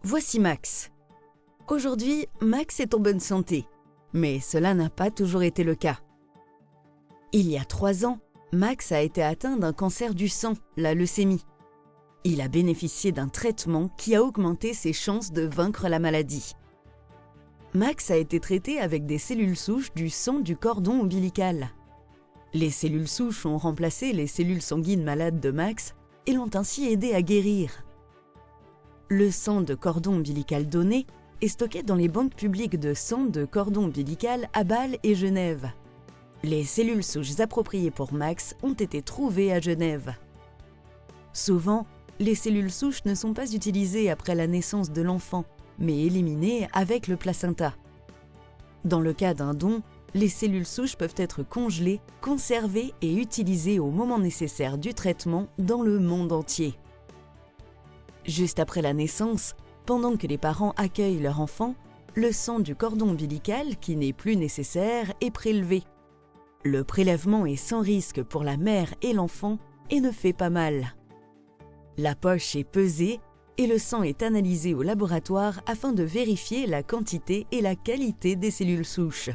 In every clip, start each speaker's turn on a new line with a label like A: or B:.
A: Voici Max. Aujourd'hui, Max est en bonne santé, mais cela n'a pas toujours été le cas. Il y a 3 ans, Max a été atteint d'un cancer du sang, la leucémie. Il a bénéficié d'un traitement qui a augmenté ses chances de vaincre la maladie. Max a été traité avec des cellules souches du sang du cordon ombilical. Les cellules souches ont remplacé les cellules sanguines malades de Max et l'ont ainsi aidé à guérir. Le sang de cordon ombilical donné est stocké dans les banques publiques de sang de cordon ombilical à Bâle et Genève. Les cellules souches appropriées pour Max ont été trouvées à Genève. Souvent, les cellules souches ne sont pas utilisées après la naissance de l'enfant, mais éliminées avec le placenta. Dans le cas d'un don, les cellules souches peuvent être congelées, conservées et utilisées au moment nécessaire du traitement dans le monde entier. Juste après la naissance, pendant que les parents accueillent leur enfant, le sang du cordon ombilical, qui n'est plus nécessaire, est prélevé. Le prélèvement est sans risque pour la mère et l'enfant et ne fait pas mal. La poche est pesée et le sang est analysé au laboratoire afin de vérifier la quantité et la qualité des cellules souches.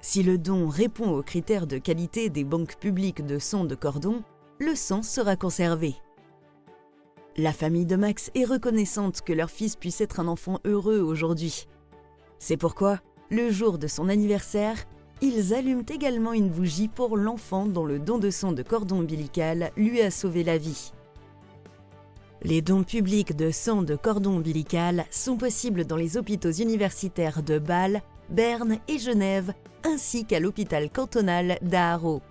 A: Si le don répond aux critères de qualité des banques publiques de sang de cordon, le sang sera conservé. La famille de Max est reconnaissante que leur fils puisse être un enfant heureux aujourd'hui. C'est pourquoi, le jour de son anniversaire, ils allument également une bougie pour l'enfant dont le don de sang de cordon ombilical lui a sauvé la vie. Les dons publics de sang de cordon ombilical sont possibles dans les hôpitaux universitaires de Bâle, Berne et Genève, ainsi qu'à l'hôpital cantonal d'Aarau.